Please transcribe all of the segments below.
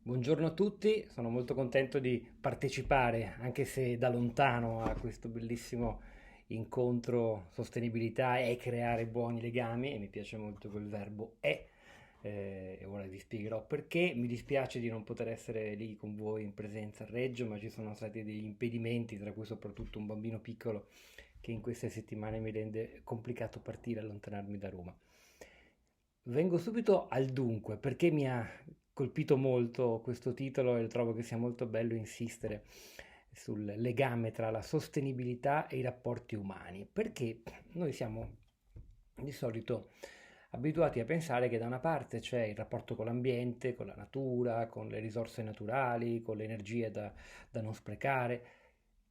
Buongiorno a tutti, sono molto contento di partecipare, anche se da lontano, a questo bellissimo incontro sostenibilità e creare buoni legami, e mi piace molto quel verbo è, e ora vi spiegherò perché. Mi dispiace di non poter essere lì con voi in presenza a Reggio, ma ci sono stati degli impedimenti, tra cui soprattutto un bambino piccolo che in queste settimane mi rende complicato partire e allontanarmi da Roma. Vengo subito al dunque, perché mi ha colpito molto questo titolo e trovo che sia molto bello insistere sul legame tra la sostenibilità e i rapporti umani, perché noi siamo di solito abituati a pensare che da una parte c'è il rapporto con l'ambiente, con la natura, con le risorse naturali, con le energie da non sprecare,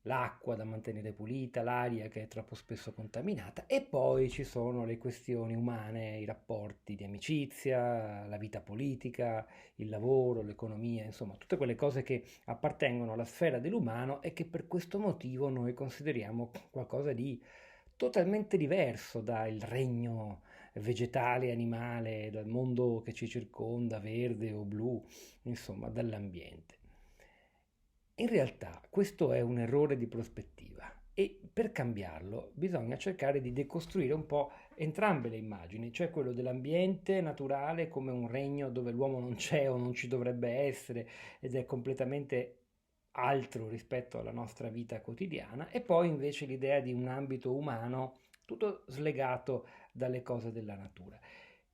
l'acqua da mantenere pulita, l'aria che è troppo spesso contaminata e poi ci sono le questioni umane, i rapporti di amicizia, la vita politica, il lavoro, l'economia, insomma, tutte quelle cose che appartengono alla sfera dell'umano e che per questo motivo noi consideriamo qualcosa di totalmente diverso dal regno vegetale, e animale, dal mondo che ci circonda, verde o blu, insomma, dall'ambiente. In realtà questo è un errore di prospettiva e per cambiarlo bisogna cercare di decostruire un po' entrambe le immagini, cioè quello dell'ambiente naturale come un regno dove l'uomo non c'è o non ci dovrebbe essere ed è completamente altro rispetto alla nostra vita quotidiana, e poi invece l'idea di un ambito umano tutto slegato dalle cose della natura.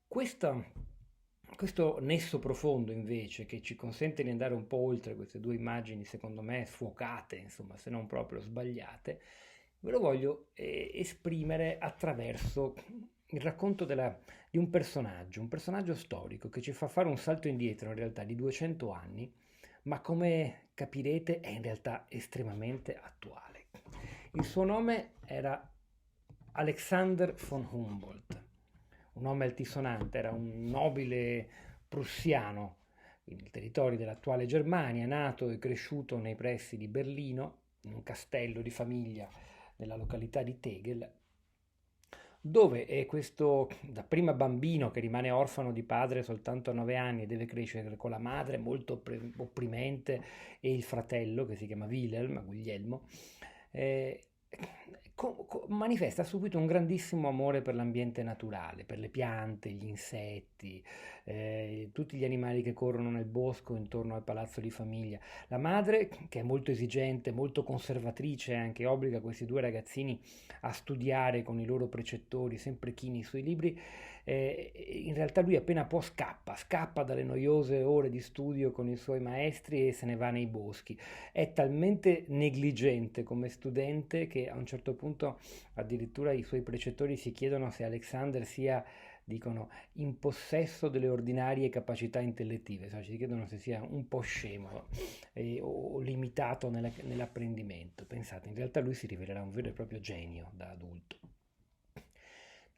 Questa- Questo nesso profondo invece che ci consente di andare un po' oltre queste due immagini, secondo me sfuocate, insomma, se non proprio sbagliate, ve lo voglio esprimere attraverso il racconto di un personaggio storico che ci fa fare un salto indietro in realtà di 200 anni, ma come capirete è in realtà estremamente attuale. Il suo nome era Alexander von Humboldt, un nome altisonante, era un nobile prussiano, quindi il territorio dell'attuale Germania, nato e cresciuto nei pressi di Berlino, in un castello di famiglia nella località di Tegel, dove è questo dapprima bambino che rimane orfano di padre soltanto a 9 anni e deve crescere con la madre molto opprimente e il fratello che si chiama Guglielmo, eh, manifesta subito un grandissimo amore per l'ambiente naturale, per le piante, gli insetti, tutti gli animali che corrono nel bosco intorno al palazzo di famiglia. La madre, che è molto esigente, molto conservatrice, anche obbliga questi due ragazzini a studiare con i loro precettori, sempre chini sui libri. In realtà lui appena può scappa dalle noiose ore di studio con i suoi maestri e se ne va nei boschi. È talmente negligente come studente che a un certo punto addirittura i suoi precettori si chiedono se Alexander sia, dicono, in possesso delle ordinarie capacità intellettive, cioè ci chiedono se sia un po' scemo o limitato nell'apprendimento. Pensate, in realtà lui si rivelerà un vero e proprio genio da adulto.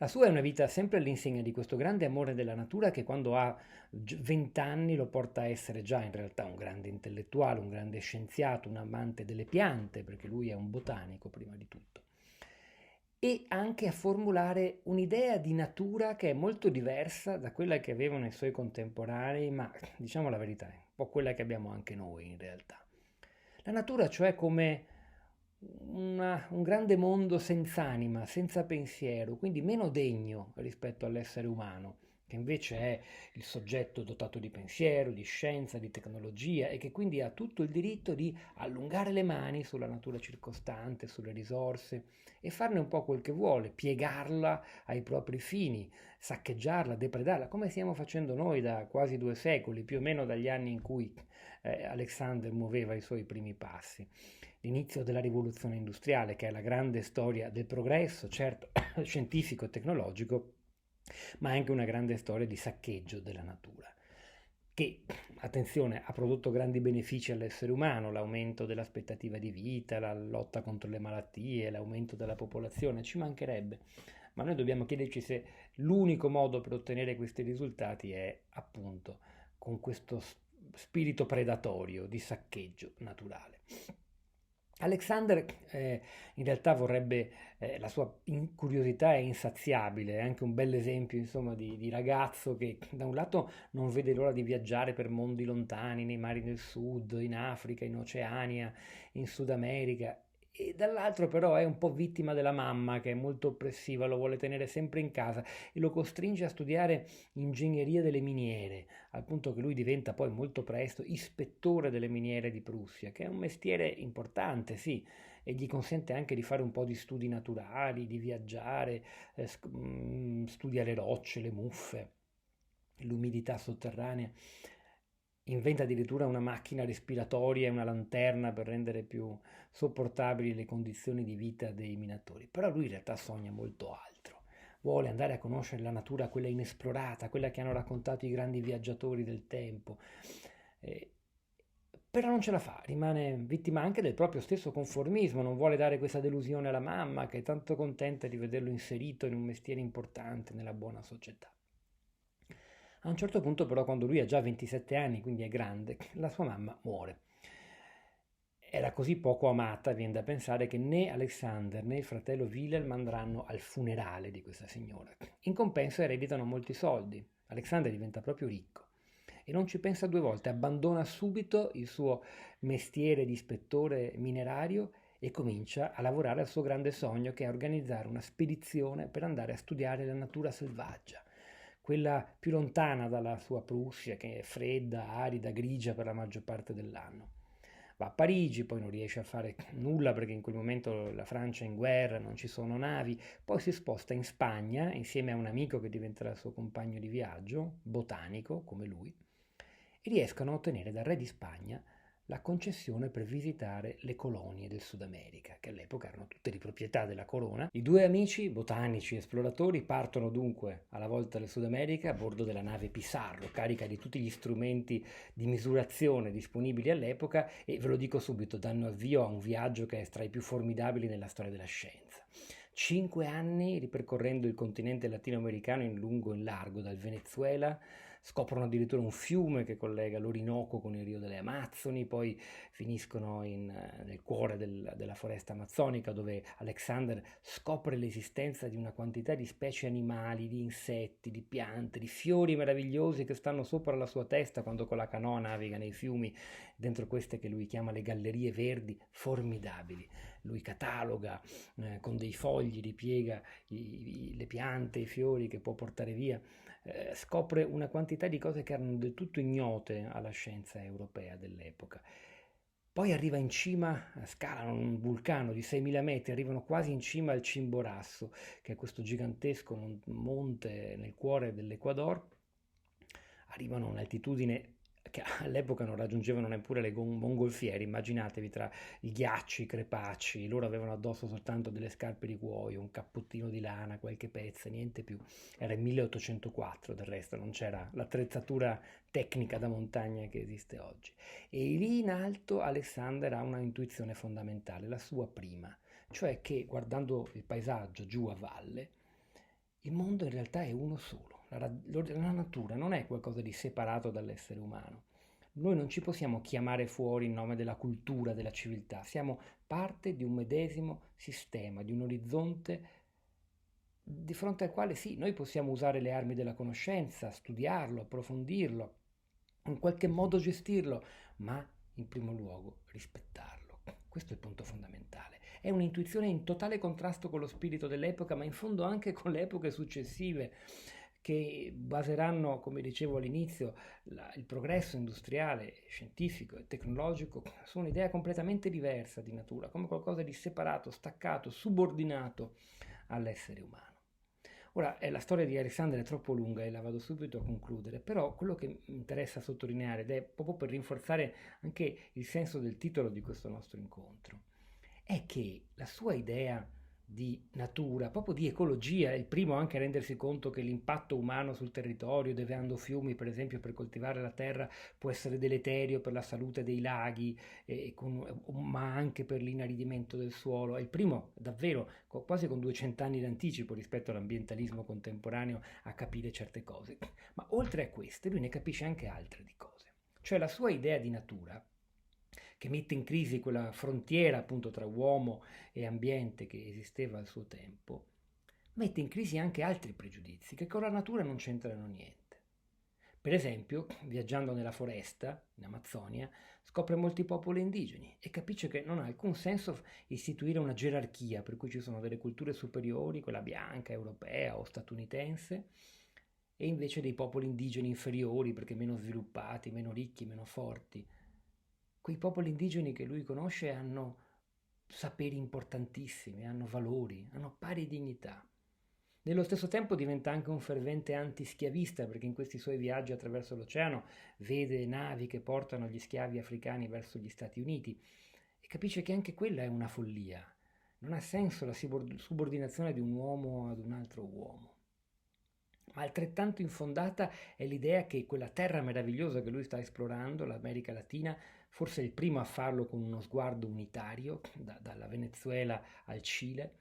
La sua è una vita sempre all'insegna di questo grande amore della natura che quando ha 20 anni lo porta a essere già in realtà un grande intellettuale, un grande scienziato, un amante delle piante, perché lui è un botanico prima di tutto. E anche a formulare un'idea di natura che è molto diversa da quella che avevano i suoi contemporanei, ma diciamo la verità, è un po' quella che abbiamo anche noi in realtà. La natura, cioè, come un grande mondo senza anima, senza pensiero, quindi meno degno rispetto all'essere umano, che invece è il soggetto dotato di pensiero, di scienza, di tecnologia e che quindi ha tutto il diritto di allungare le mani sulla natura circostante, sulle risorse e farne un po' quel che vuole, piegarla ai propri fini, saccheggiarla, depredarla, come stiamo facendo noi da quasi 2 secoli, più o meno dagli anni in cui Alexander muoveva i suoi primi passi. L'inizio della rivoluzione industriale, che è la grande storia del progresso, certo scientifico e tecnologico, ma anche una grande storia di saccheggio della natura che, attenzione, ha prodotto grandi benefici all'essere umano, l'aumento dell'aspettativa di vita, la lotta contro le malattie, l'aumento della popolazione, ci mancherebbe. Ma noi dobbiamo chiederci se l'unico modo per ottenere questi risultati è appunto con questo spirito predatorio di saccheggio naturale. Alexander in realtà vorrebbe, la sua curiosità è insaziabile, è anche un bel esempio, insomma, di ragazzo che da un lato non vede l'ora di viaggiare per mondi lontani, nei mari del sud, in Africa, in Oceania, in Sud America, e dall'altro però è un po' vittima della mamma che è molto oppressiva, lo vuole tenere sempre in casa e lo costringe a studiare ingegneria delle miniere, al punto che lui diventa poi molto presto ispettore delle miniere di Prussia, che è un mestiere importante, sì, e gli consente anche di fare un po' di studi naturali, di viaggiare, studia le rocce, le muffe, l'umidità sotterranea. Inventa addirittura una macchina respiratoria e una lanterna per rendere più sopportabili le condizioni di vita dei minatori. Però lui in realtà sogna molto altro. Vuole andare a conoscere la natura, quella inesplorata, quella che hanno raccontato i grandi viaggiatori del tempo. Eh, Però non ce la fa, rimane vittima anche del proprio stesso conformismo, non vuole dare questa delusione alla mamma che è tanto contenta di vederlo inserito in un mestiere importante nella buona società. A un certo punto però, quando lui ha già 27 anni, quindi è grande, la sua mamma muore. Era così poco amata, viene da pensare, che né Alexander né il fratello Wilhelm andranno al funerale di questa signora. In compenso ereditano molti soldi. Alexander diventa proprio ricco e non ci pensa due volte, abbandona subito il suo mestiere di ispettore minerario e comincia a lavorare al suo grande sogno, che è organizzare una spedizione per andare a studiare la natura selvaggia, quella più lontana dalla sua Prussia, che è fredda, arida, grigia per la maggior parte dell'anno. Va a Parigi, poi non riesce a fare nulla perché in quel momento la Francia è in guerra, non ci sono navi, poi si sposta in Spagna insieme a un amico che diventerà il suo compagno di viaggio, botanico come lui, e riescono a ottenere dal re di Spagna la concessione per visitare le colonie del Sud America, che all'epoca erano tutte di proprietà della corona. I due amici, botanici e esploratori, partono dunque alla volta del Sud America a bordo della nave Pissarro, carica di tutti gli strumenti di misurazione disponibili all'epoca, e ve lo dico subito, danno avvio a un viaggio che è tra i più formidabili nella storia della scienza. 5 anni ripercorrendo il continente latinoamericano in lungo e in largo, dal Venezuela, scoprono addirittura un fiume che collega l'Orinoco con il Rio delle Amazzoni, poi finiscono nel cuore della foresta amazzonica, dove Alexander scopre l'esistenza di una quantità di specie animali, di insetti, di piante, di fiori meravigliosi che stanno sopra la sua testa quando con la canoa naviga nei fiumi, dentro queste che lui chiama le gallerie verdi, formidabili. Lui cataloga con dei fogli, ripiega le piante, i fiori che può portare via, scopre una quantità di cose che erano del tutto ignote alla scienza europea dell'epoca. Poi arriva in cima, scalano un vulcano di 6.000 metri, arrivano quasi in cima al Chimborazo, che è questo gigantesco monte nel cuore dell'Ecuador. Arrivano a un'altitudine che all'epoca non raggiungevano neppure le mongolfiere, immaginatevi, tra i ghiacci, i crepacci, loro avevano addosso soltanto delle scarpe di cuoio, un cappottino di lana, qualche pezzo, niente più. Era il 1804, del resto non c'era l'attrezzatura tecnica da montagna che esiste oggi. E lì in alto Alexander ha una intuizione fondamentale, la sua prima, cioè che guardando il paesaggio giù a valle, il mondo in realtà è uno solo. La natura non è qualcosa di separato dall'essere umano. Noi non ci possiamo chiamare fuori in nome della cultura, della civiltà. Siamo parte di un medesimo sistema, di un orizzonte di fronte al quale sì, noi possiamo usare le armi della conoscenza, studiarlo, approfondirlo, in qualche modo gestirlo, ma in primo luogo rispettarlo. Questo è il punto fondamentale. È un'intuizione in totale contrasto con lo spirito dell'epoca, ma in fondo anche con le epoche successive, che baseranno, come dicevo all'inizio, il progresso industriale, scientifico e tecnologico su un'idea completamente diversa di natura, come qualcosa di separato, staccato, subordinato all'essere umano. Ora, la storia di Alexander è troppo lunga e la vado subito a concludere, però quello che mi interessa sottolineare, ed è proprio per rinforzare anche il senso del titolo di questo nostro incontro, è che la sua idea di natura, proprio di ecologia, è il primo anche a rendersi conto che l'impatto umano sul territorio, devendo fiumi per esempio per coltivare la terra, può essere deleterio per la salute dei laghi, ma anche per l'inaridimento del suolo. È il primo davvero, quasi con 200 anni d'anticipo rispetto all'ambientalismo contemporaneo, a capire certe cose. Ma oltre a queste, lui ne capisce anche altre di cose. Cioè la sua idea di natura che mette in crisi quella frontiera appunto tra uomo e ambiente che esisteva al suo tempo, mette in crisi anche altri pregiudizi che con la natura non c'entrano niente. Per esempio, viaggiando nella foresta, in Amazzonia, scopre molti popoli indigeni e capisce che non ha alcun senso istituire una gerarchia per cui ci sono delle culture superiori, quella bianca, europea o statunitense, e invece dei popoli indigeni inferiori perché meno sviluppati, meno ricchi, meno forti. Quei popoli indigeni che lui conosce hanno saperi importantissimi, hanno valori, hanno pari dignità. Nello stesso tempo diventa anche un fervente antischiavista perché in questi suoi viaggi attraverso l'oceano vede navi che portano gli schiavi africani verso gli Stati Uniti e capisce che anche quella è una follia. Non ha senso la subordinazione di un uomo ad un altro uomo. Ma altrettanto infondata è l'idea che quella terra meravigliosa che lui sta esplorando, l'America Latina, forse è il primo a farlo con uno sguardo unitario, dalla Venezuela al Cile,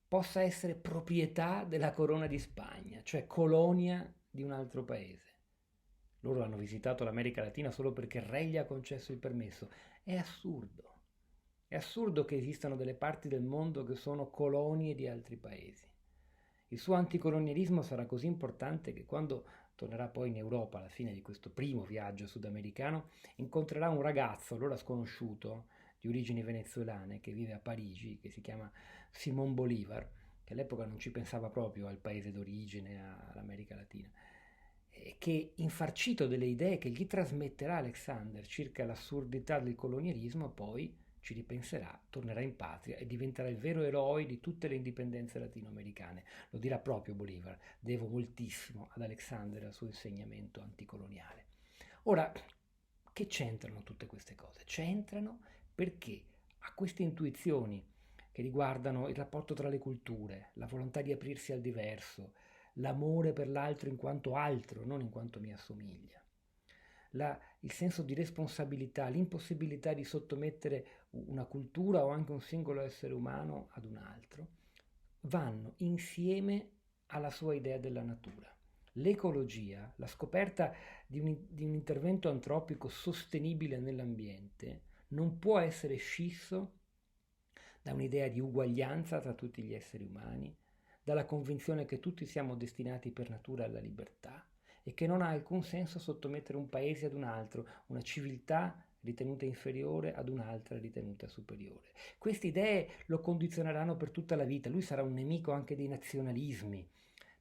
possa essere proprietà della corona di Spagna, cioè colonia di un altro paese. Loro hanno visitato l'America Latina solo perché il re gli ha concesso il permesso. È assurdo. È assurdo che esistano delle parti del mondo che sono colonie di altri paesi. Il suo anticolonialismo sarà così importante che quando tornerà poi in Europa alla fine di questo primo viaggio sudamericano, incontrerà un ragazzo, allora sconosciuto, di origini venezuelane, che vive a Parigi, che si chiama Simón Bolívar, che all'epoca non ci pensava proprio al paese d'origine, all'America Latina, e che infarcito delle idee che gli trasmetterà Alexander circa l'assurdità del colonialismo, poi ci ripenserà, tornerà in patria e diventerà il vero eroe di tutte le indipendenze latinoamericane. Lo dirà proprio Bolivar, devo moltissimo ad Alexander e al suo insegnamento anticoloniale. Ora, che c'entrano tutte queste cose? C'entrano perché a queste intuizioni che riguardano il rapporto tra le culture, la volontà di aprirsi al diverso, l'amore per l'altro in quanto altro, non in quanto mi assomiglia, il senso di responsabilità, l'impossibilità di sottomettere una cultura o anche un singolo essere umano ad un altro, vanno insieme alla sua idea della natura. L'ecologia, la scoperta di un intervento antropico sostenibile nell'ambiente, non può essere scisso da un'idea di uguaglianza tra tutti gli esseri umani, dalla convinzione che tutti siamo destinati per natura alla libertà e che non ha alcun senso sottomettere un paese ad un altro, una civiltà ritenuta inferiore ad un'altra ritenuta superiore. Queste idee lo condizioneranno per tutta la vita, lui sarà un nemico anche dei nazionalismi.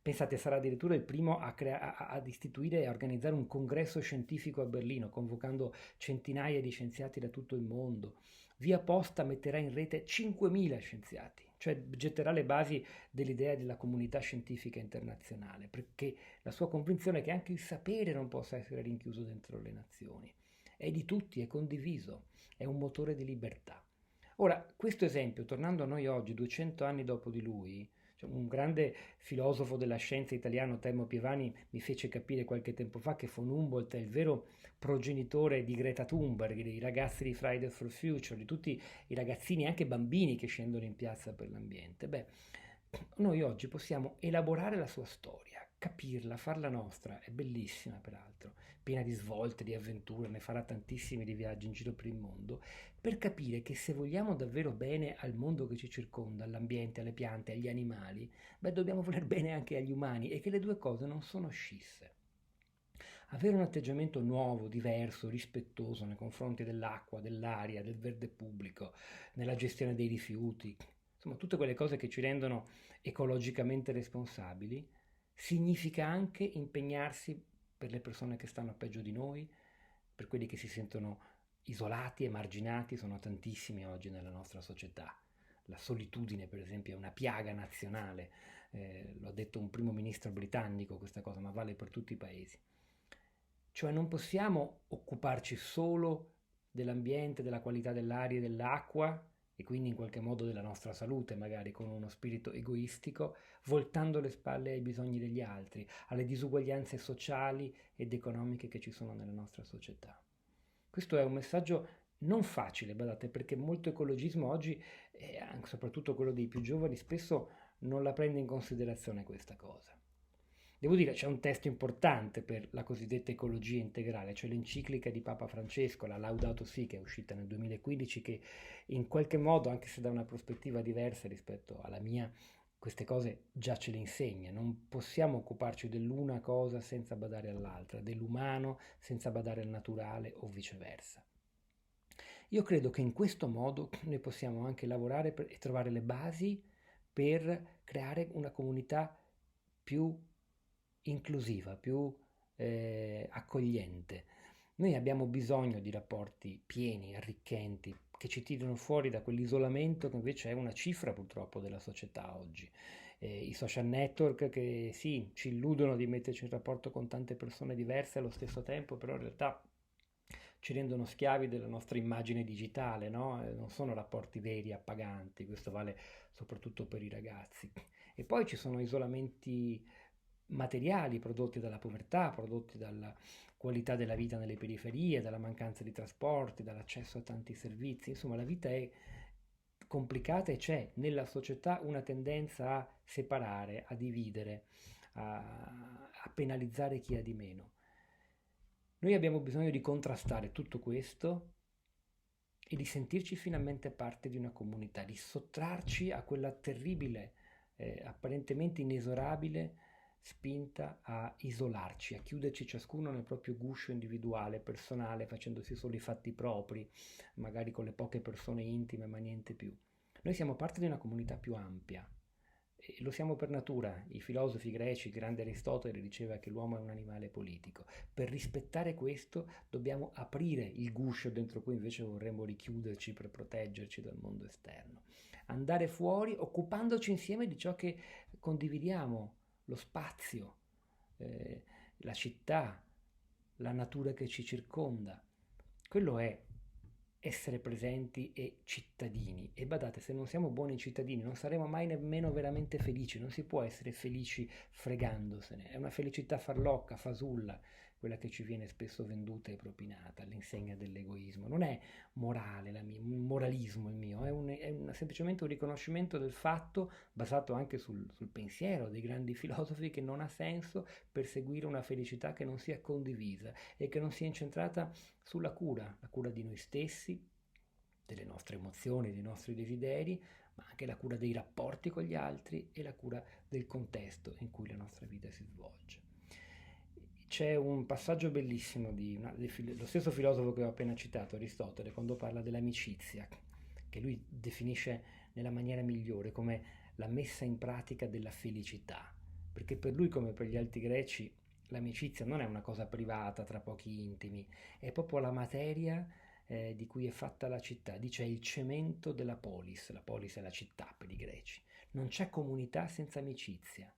Pensate, sarà addirittura il primo ad istituire e a organizzare un congresso scientifico a Berlino, convocando centinaia di scienziati da tutto il mondo. Via posta metterà in rete 5.000 scienziati, cioè getterà le basi dell'idea della comunità scientifica internazionale, perché la sua convinzione è che anche il sapere non possa essere rinchiuso dentro le nazioni. È di tutti, è condiviso, è un motore di libertà. Ora, questo esempio, tornando a noi oggi, 200 anni dopo di lui, cioè un grande filosofo della scienza italiano, Telmo Pievani, mi fece capire qualche tempo fa che von Humboldt è il vero progenitore di Greta Thunberg, dei ragazzi di Fridays for Future, di tutti i ragazzini, anche bambini che scendono in piazza per l'ambiente. Beh, noi oggi possiamo elaborare la sua storia, capirla, farla nostra, è bellissima peraltro, piena di svolte, di avventure, ne farà tantissimi di viaggi in giro per il mondo, per capire che se vogliamo davvero bene al mondo che ci circonda, all'ambiente, alle piante, agli animali, beh, dobbiamo voler bene anche agli umani e che le due cose non sono scisse. Avere un atteggiamento nuovo, diverso, rispettoso nei confronti dell'acqua, dell'aria, del verde pubblico, nella gestione dei rifiuti, insomma tutte quelle cose che ci rendono ecologicamente responsabili, significa anche impegnarsi per le persone che stanno peggio di noi, per quelli che si sentono isolati, emarginati, sono tantissimi oggi nella nostra società. La solitudine, per esempio, è una piaga nazionale, lo ha detto un primo ministro britannico questa cosa, ma vale per tutti i paesi. Cioè non possiamo occuparci solo dell'ambiente, della qualità dell'aria e dell'acqua e quindi in qualche modo della nostra salute, magari con uno spirito egoistico, voltando le spalle ai bisogni degli altri, alle disuguaglianze sociali ed economiche che ci sono nella nostra società. Questo è un messaggio non facile, badate, perché molto ecologismo oggi, soprattutto quello dei più giovani, spesso non la prende in considerazione questa cosa. Devo dire, c'è un testo importante per la cosiddetta ecologia integrale, cioè l'enciclica di Papa Francesco, la Laudato Si, che è uscita nel 2015, che in qualche modo, anche se da una prospettiva diversa rispetto alla mia, queste cose già ce le insegna. Non possiamo occuparci dell'una cosa senza badare all'altra, dell'umano senza badare al naturale o viceversa. Io credo che in questo modo noi possiamo anche lavorare e trovare le basi per creare una comunità più inclusiva, più accogliente. Noi abbiamo bisogno di rapporti pieni, arricchenti, che ci tirino fuori da quell'isolamento che invece è una cifra purtroppo della società oggi. I social network che sì, ci illudono di metterci in rapporto con tante persone diverse allo stesso tempo, però in realtà ci rendono schiavi della nostra immagine digitale, no? Non sono rapporti veri, appaganti, questo vale soprattutto per i ragazzi. E poi ci sono isolamenti materiali prodotti dalla povertà, prodotti dalla qualità della vita nelle periferie, dalla mancanza di trasporti, dall'accesso a tanti servizi. Insomma, la vita è complicata e c'è nella società una tendenza a separare, a dividere, a penalizzare chi ha di meno. Noi abbiamo bisogno di contrastare tutto questo e di sentirci finalmente parte di una comunità, di sottrarci a quella terribile, apparentemente inesorabile spinta a isolarci, a chiuderci ciascuno nel proprio guscio individuale, personale, facendosi solo i fatti propri, magari con le poche persone intime, ma niente più. Noi siamo parte di una comunità più ampia. E lo siamo per natura. I filosofi greci, il grande Aristotele diceva che l'uomo è un animale politico. Per rispettare questo dobbiamo aprire il guscio dentro cui invece vorremmo richiuderci per proteggerci dal mondo esterno. Andare fuori occupandoci insieme di ciò che condividiamo, lo spazio, eh, la città, la natura che ci circonda. Quello è essere presenti e cittadini. E badate, se non siamo buoni cittadini non saremo mai nemmeno veramente felici, non si può essere felici fregandosene, è una felicità farlocca, fasulla, quella che ci viene spesso venduta e propinata all'insegna dell'egoismo. Non è morale un moralismo il mio, semplicemente un riconoscimento del fatto, basato anche sul pensiero dei grandi filosofi, che non ha senso perseguire una felicità che non sia condivisa e che non sia incentrata sulla cura, la cura di noi stessi, delle nostre emozioni, dei nostri desideri, ma anche la cura dei rapporti con gli altri e la cura del contesto in cui la nostra vita si svolge. C'è un passaggio bellissimo lo stesso filosofo che ho appena citato, Aristotele, quando parla dell'amicizia, che lui definisce nella maniera migliore come la messa in pratica della felicità, perché per lui, come per gli altri greci, l'amicizia non è una cosa privata tra pochi intimi, è proprio la materia di cui è fatta la città. Dice è il cemento della polis, la polis è la città per i greci. Non c'è comunità senza amicizia.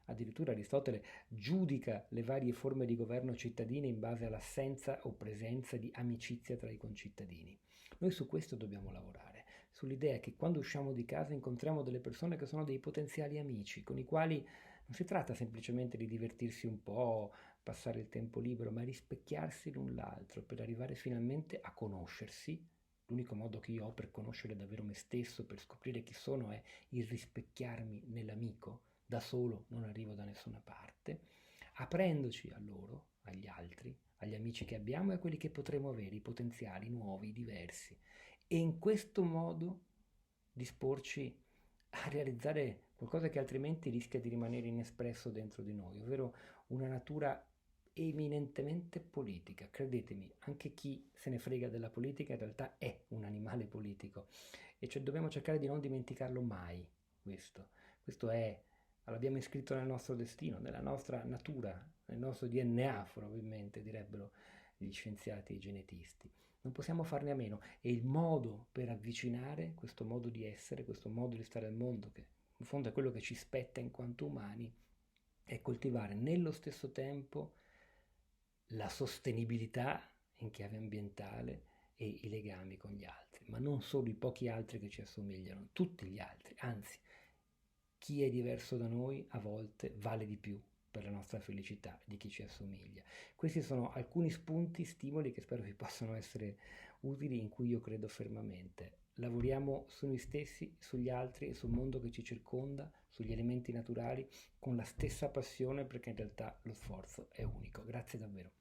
Addirittura Aristotele giudica le varie forme di governo cittadine in base all'assenza o presenza di amicizia tra i concittadini. Noi su questo dobbiamo lavorare, sull'idea che quando usciamo di casa incontriamo delle persone che sono dei potenziali amici, con i quali non si tratta semplicemente di divertirsi un po', passare il tempo libero, ma rispecchiarsi l'un l'altro per arrivare finalmente a conoscersi. L'unico modo che io ho per conoscere davvero me stesso, per scoprire chi sono, è il rispecchiarmi nell'amico. Da solo non arrivo da nessuna parte, aprendoci a loro, agli altri, agli amici che abbiamo e a quelli che potremo avere, i potenziali nuovi, diversi. E in questo modo disporci a realizzare qualcosa che altrimenti rischia di rimanere inespresso dentro di noi, ovvero una natura eminentemente politica. Credetemi, anche chi se ne frega della politica in realtà è un animale politico e cioè dobbiamo cercare di non dimenticarlo mai questo. Questo è, l'abbiamo iscritto nel nostro destino, nella nostra natura, nel nostro DNA probabilmente, direbbero gli scienziati e i genetisti. Non possiamo farne a meno e il modo per avvicinare questo modo di essere, questo modo di stare al mondo, che in fondo è quello che ci spetta in quanto umani, è coltivare nello stesso tempo la sostenibilità in chiave ambientale e i legami con gli altri, ma non solo i pochi altri che ci assomigliano, tutti gli altri, anzi, chi è diverso da noi a volte vale di più per la nostra felicità di chi ci assomiglia. Questi sono alcuni spunti, stimoli che spero vi possano essere utili, in cui io credo fermamente. lavoriamo su noi stessi, sugli altri e sul mondo che ci circonda, sugli elementi naturali, con la stessa passione perché in realtà lo sforzo è unico. Grazie davvero.